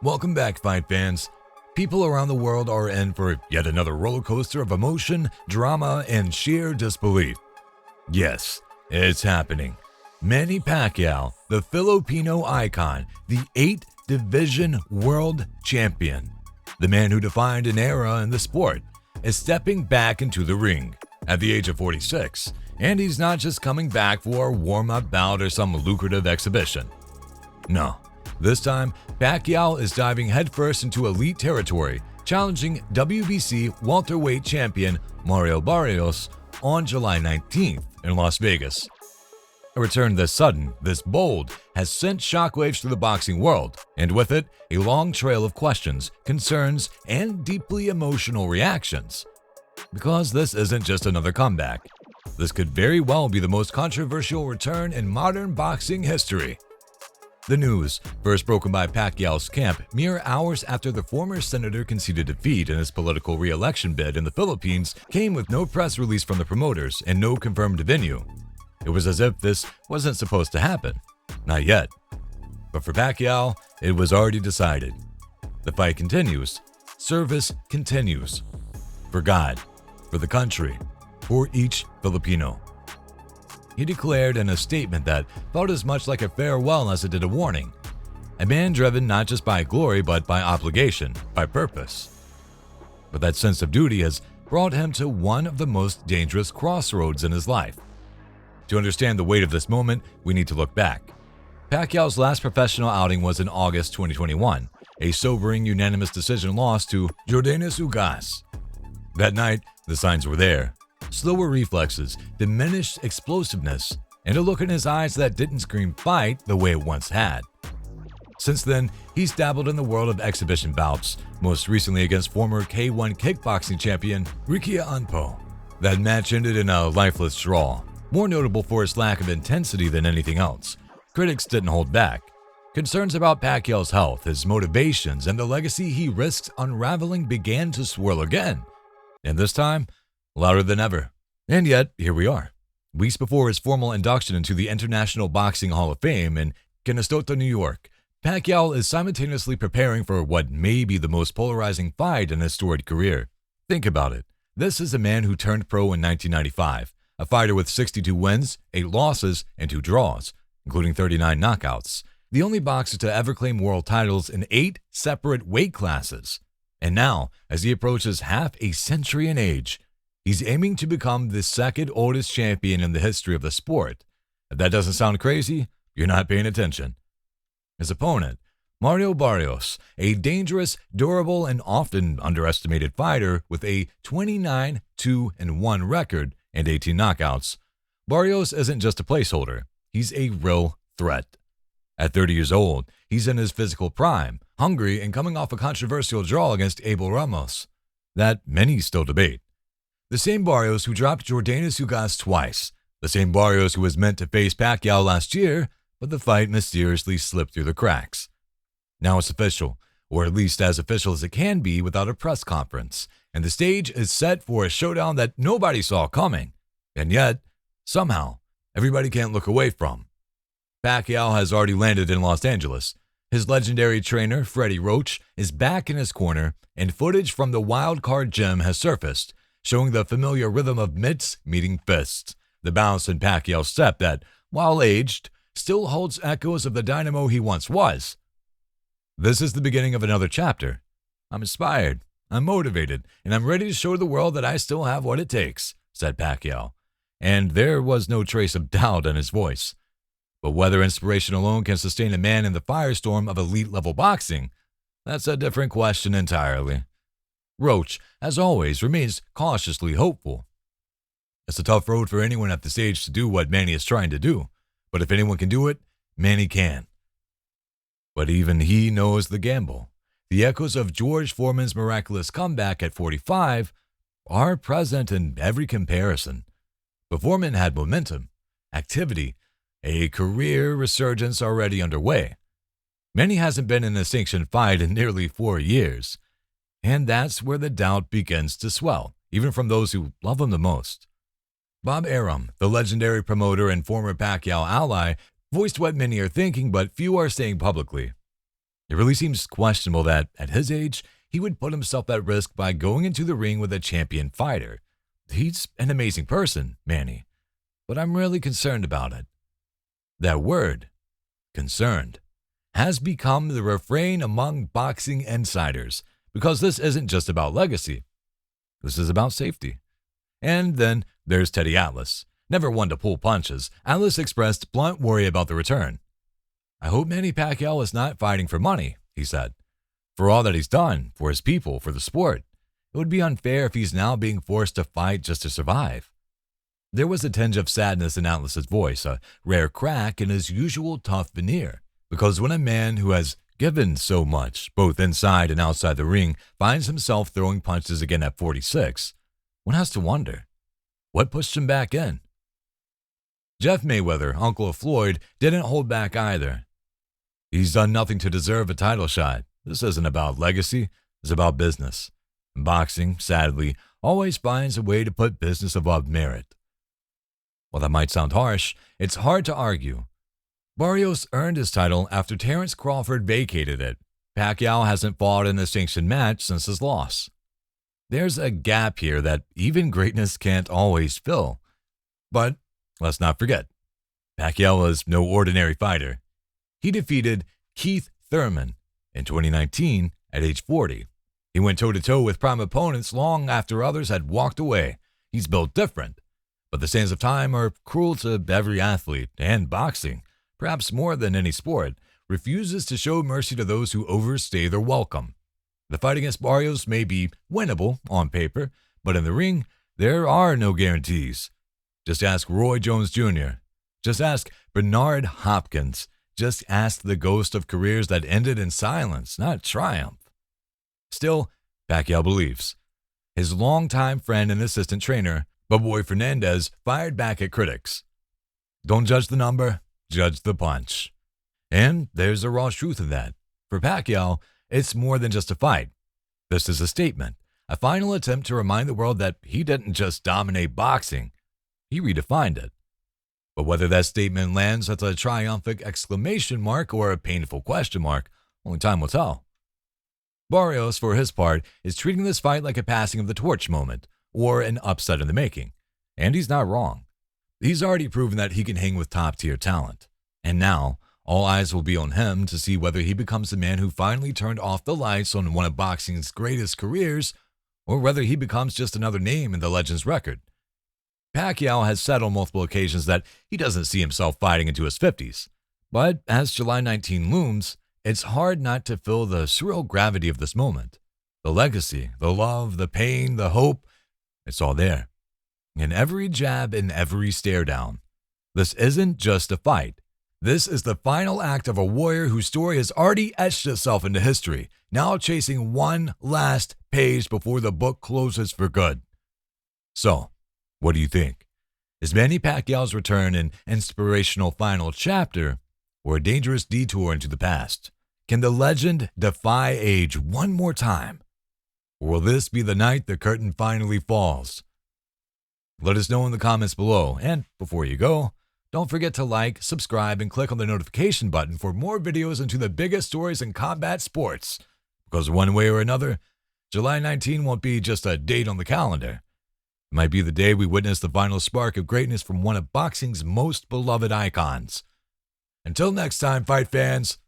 Welcome back, fight fans. People around the world are in for yet another roller coaster of emotion, drama, and sheer disbelief. Yes, it's happening. Manny Pacquiao, the Filipino icon, the 8-division world champion, the man who defined an era in the sport, is stepping back into the ring at the age of 46, and he's not just coming back for a warm-up bout or some lucrative exhibition. No. This time, Pacquiao is diving headfirst into elite territory, challenging WBC welterweight champion Mario Barrios on July 19th in Las Vegas. A return this sudden, this bold, has sent shockwaves through the boxing world, and with it, a long trail of questions, concerns, and deeply emotional reactions. Because this isn't just another comeback. This could very well be the most controversial return in modern boxing history. The news, first broken by Pacquiao's camp mere hours after the former senator conceded defeat in his political re-election bid in the Philippines, came with no press release from the promoters and no confirmed venue. It was as if this wasn't supposed to happen. Not yet. But for Pacquiao, it was already decided. The fight continues. Service continues. For God, for the country, for each Filipino. He declared in a statement that felt as much like a farewell as it did a warning. A man driven not just by glory but by obligation, by purpose. But that sense of duty has brought him to one of the most dangerous crossroads in his life. To understand the weight of this moment, we need to look back. Pacquiao's last professional outing was in August 2021, a sobering unanimous decision loss to Jordanis Ugas. That night, the signs were there. Slower reflexes, diminished explosiveness, and a look in his eyes that didn't scream fight the way it once had. Since then, he's dabbled in the world of exhibition bouts, most recently against former K1 kickboxing champion Ricky Anpo. That match ended in a lifeless draw, more notable for its lack of intensity than anything else. Critics didn't hold back. Concerns about Pacquiao's health, his motivations, and the legacy he risks unraveling began to swirl again. And this time, louder than ever. And yet, here we are. Weeks before his formal induction into the International Boxing Hall of Fame in Canastota, New York, Pacquiao is simultaneously preparing for what may be the most polarizing fight in his storied career. Think about it. This is a man who turned pro in 1995, a fighter with 62 wins, 8 losses, and 2 draws, including 39 knockouts, the only boxer to ever claim world titles in 8 separate weight classes. And now, as he approaches half a century in age, he's aiming to become the second oldest champion in the history of the sport. If that doesn't sound crazy, you're not paying attention. His opponent, Mario Barrios, a dangerous, durable, and often underestimated fighter with a 29-2-1 record and 18 knockouts. Barrios isn't just a placeholder, he's a real threat. At 30 years old, he's in his physical prime, hungry and coming off a controversial draw against Abel Ramos that many still debate. The same Barrios who dropped Jordanis Ugas twice. The same Barrios who was meant to face Pacquiao last year, but the fight mysteriously slipped through the cracks. Now it's official, or at least as official as it can be without a press conference, and the stage is set for a showdown that nobody saw coming. And yet, somehow, everybody can't look away from. Pacquiao has already landed in Los Angeles. His legendary trainer, Freddie Roach, is back in his corner, and footage from the Wild Card Gym has surfaced, showing the familiar rhythm of mitts meeting fists, the bounce in Pacquiao's step that, while aged, still holds echoes of the dynamo he once was. This is the beginning of another chapter. I'm inspired, I'm motivated, and I'm ready to show the world that I still have what it takes, said Pacquiao. And there was no trace of doubt in his voice. But whether inspiration alone can sustain a man in the firestorm of elite-level boxing, that's a different question entirely. Roach, as always, remains cautiously hopeful. It's a tough road for anyone at this age to do what Manny is trying to do, but if anyone can do it, Manny can. But even he knows the gamble. The echoes of George Foreman's miraculous comeback at 45 are present in every comparison. But Foreman had momentum, activity, a career resurgence already underway. Manny hasn't been in a sanctioned fight in nearly 4 years. And that's where the doubt begins to swell, even from those who love him the most. Bob Arum, the legendary promoter and former Pacquiao ally, voiced what many are thinking but few are saying publicly. It really seems questionable that, at his age, he would put himself at risk by going into the ring with a champion fighter. He's an amazing person, Manny, but I'm really concerned about it. That word, concerned, has become the refrain among boxing insiders because this isn't just about legacy. This is about safety. And then there's Teddy Atlas. Never one to pull punches, Atlas expressed blunt worry about the return. "I hope Manny Pacquiao is not fighting for money," he said. "For all that he's done, for his people, for the sport, it would be unfair if he's now being forced to fight just to survive." There was a tinge of sadness in Atlas's voice, a rare crack in his usual tough veneer, because when a man who has given so much, both inside and outside the ring, finds himself throwing punches again at 46, one has to wonder, what pushed him back in? Jeff Mayweather, uncle of Floyd, didn't hold back either. "He's done nothing to deserve a title shot. This isn't about legacy, it's about business. And boxing, sadly, always finds a way to put business above merit." While that might sound harsh, it's hard to argue. Barrios earned his title after Terrence Crawford vacated it. Pacquiao hasn't fought in a sanctioned match since his loss. There's a gap here that even greatness can't always fill. But let's not forget, Pacquiao was no ordinary fighter. He defeated Keith Thurman in 2019 at age 40. He went toe-to-toe with prime opponents long after others had walked away. He's built different. But the sands of time are cruel to every athlete, and boxing, perhaps more than any sport, refuses to show mercy to those who overstay their welcome. The fight against Barrios may be winnable on paper, but in the ring, there are no guarantees. Just ask Roy Jones Jr. Just ask Bernard Hopkins. Just ask the ghost of careers that ended in silence, not triumph. Still, Pacquiao believes. His longtime friend and assistant trainer, Boboy Fernandez, fired back at critics. "Don't judge the number, judge the punch." And there's a raw truth in that. For Pacquiao, it's more than just a fight. This is a statement, a final attempt to remind the world that he didn't just dominate boxing, he redefined it. But whether that statement lands as a triumphant exclamation mark or a painful question mark, only time will tell. Barrios, for his part, is treating this fight like a passing of the torch moment, or an upset in the making. And he's not wrong. He's already proven that he can hang with top-tier talent. And now, all eyes will be on him to see whether he becomes the man who finally turned off the lights on one of boxing's greatest careers, or whether he becomes just another name in the legend's record. Pacquiao has said on multiple occasions that he doesn't see himself fighting into his 50s. But as July 19 looms, it's hard not to feel the surreal gravity of this moment. The legacy, the love, the pain, the hope, it's all there. In every jab, in every stare down. This isn't just a fight. This is the final act of a warrior whose story has already etched itself into history, now chasing one last page before the book closes for good. So, what do you think? Is Manny Pacquiao's return an inspirational final chapter or a dangerous detour into the past? Can the legend defy age one more time? Or will this be the night the curtain finally falls? Let us know in the comments below, and before you go, don't forget to like, subscribe, and click on the notification button for more videos into the biggest stories in combat sports. Because one way or another, July 19 won't be just a date on the calendar. It might be the day we witness the final spark of greatness from one of boxing's most beloved icons. Until next time, fight fans,